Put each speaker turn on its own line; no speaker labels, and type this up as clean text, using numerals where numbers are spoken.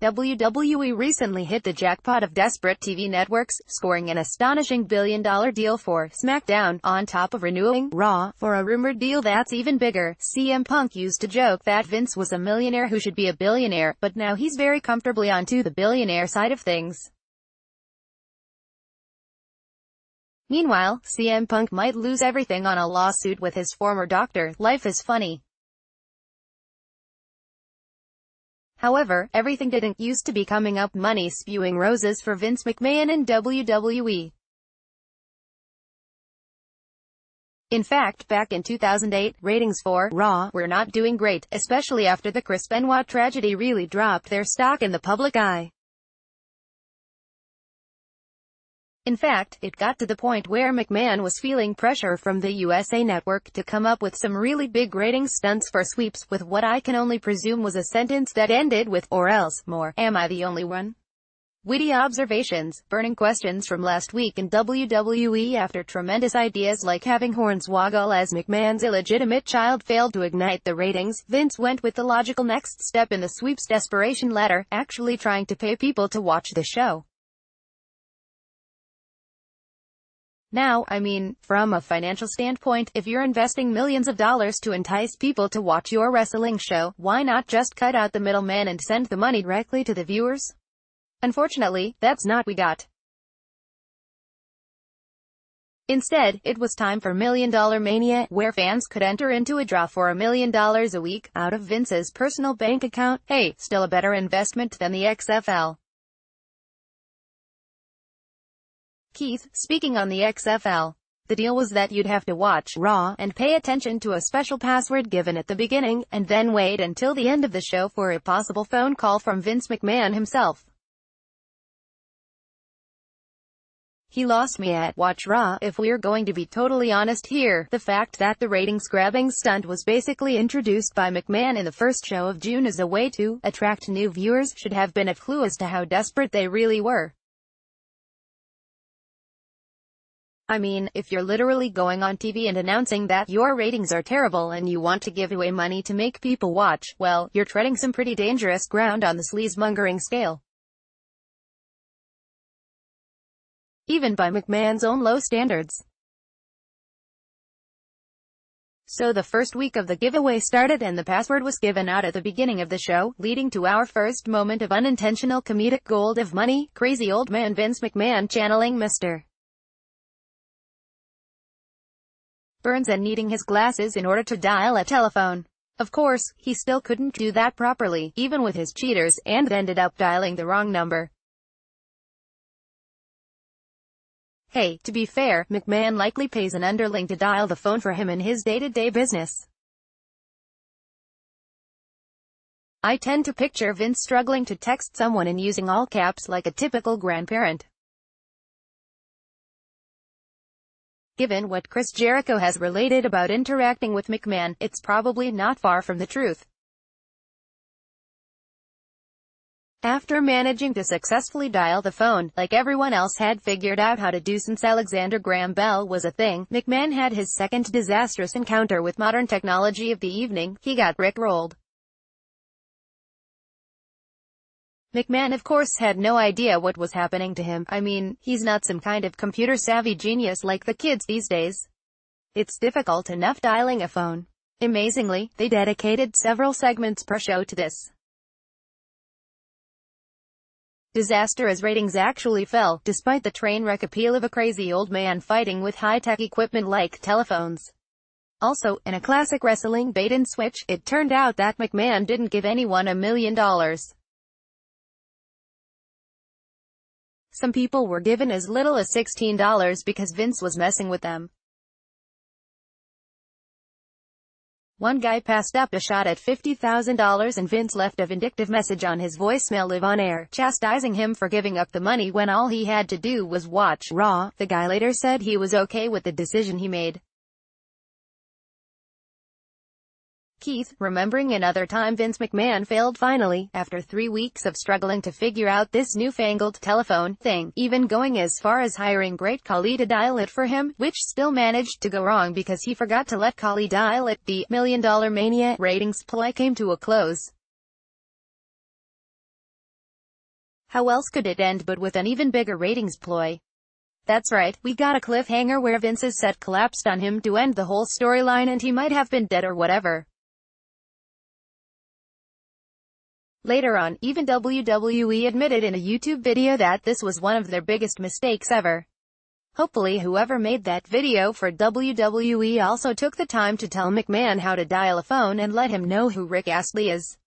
WWE recently hit the jackpot of desperate TV networks, scoring an astonishing billion-dollar deal for SmackDown, on top of renewing Raw for a rumored deal that's even bigger. CM Punk used to joke that Vince was a millionaire who should be a billionaire, but now he's very comfortably onto the billionaire side of things. Meanwhile, CM Punk might lose everything on a lawsuit with his former doctor. Life is funny. However, everything didn't used to be coming up money-spewing roses for Vince McMahon and WWE. In fact, back in 2008, ratings for Raw were not doing great, especially after the Chris Benoit tragedy really dropped their stock in the public eye. In fact, it got to the point where McMahon was feeling pressure from the USA Network to come up with some really big ratings stunts for sweeps, with what I can only presume was a sentence that ended with, "or else, more, am I the only one?" Witty observations, burning questions from last week in WWE after tremendous ideas like having Hornswoggle as McMahon's illegitimate child failed to ignite the ratings. Vince went with the logical next step in the sweep's desperation ladder, actually trying to pay people to watch the show. Now, I mean, from a financial standpoint, if you're investing millions of dollars to entice people to watch your wrestling show, why not just cut out the middleman and send the money directly to the viewers? Unfortunately, that's not what we got. Instead, it was time for $1 Million Mania, where fans could enter into a draw for $1 million a week, out of Vince's personal bank account. Hey, still a better investment than the XFL. Keith, speaking on the XFL. The deal was that you'd have to watch Raw and pay attention to a special password given at the beginning, and then wait until the end of the show for a possible phone call from Vince McMahon himself. He lost me at Watch Raw, if we're going to be totally honest here. The fact that the ratings-grabbing stunt was basically introduced by McMahon in the first show of June as a way to attract new viewers should have been a clue as to how desperate they really were. I mean, if you're literally going on TV and announcing that your ratings are terrible and you want to give away money to make people watch, well, you're treading some pretty dangerous ground on the sleazemongering scale. Even by McMahon's own low standards. So the first week of the giveaway started and the password was given out at the beginning of the show, leading to our first moment of unintentional comedic gold of money. Crazy old man Vince McMahon channeling Mr. Burns and needing his glasses in order to dial a telephone. Of course, he still couldn't do that properly, even with his cheaters, and ended up dialing the wrong number. Hey, to be fair, McMahon likely pays an underling to dial the phone for him in his day-to-day business. I tend to picture Vince struggling to text someone and using all caps like a typical grandparent. Given what Chris Jericho has related about interacting with McMahon, it's probably not far from the truth. After managing to successfully dial the phone, like everyone else had figured out how to do since Alexander Graham Bell was a thing, McMahon had his second disastrous encounter with modern technology of the evening. He got rickrolled. McMahon of course had no idea what was happening to him. I mean, he's not some kind of computer-savvy genius like the kids these days. It's difficult enough dialing a phone. Amazingly, they dedicated several segments per show to this disaster as ratings actually fell, despite the train wreck appeal of a crazy old man fighting with high-tech equipment like telephones. Also, in a classic wrestling bait-and-switch, it turned out that McMahon didn't give anyone $1 million. Some people were given as little as $16 because Vince was messing with them. One guy passed up a shot at $50,000 and Vince left a vindictive message on his voicemail live on air, chastising him for giving up the money when all he had to do was watch Raw. The guy later said he was okay with the decision he made. Keith, remembering another time Vince McMahon failed finally, after 3 weeks of struggling to figure out this newfangled telephone thing, even going as far as hiring Great Khali to dial it for him, which still managed to go wrong because he forgot to let Khali dial it. The $1 Million Mania ratings play came to a close. How else could it end but with an even bigger ratings ploy? That's right, we got a cliffhanger where Vince's set collapsed on him to end the whole storyline and he might have been dead or whatever. Later on, even WWE admitted in a YouTube video that this was one of their biggest mistakes ever. Hopefully whoever made that video for WWE also took the time to tell McMahon how to dial a phone and let him know who Rick Astley is.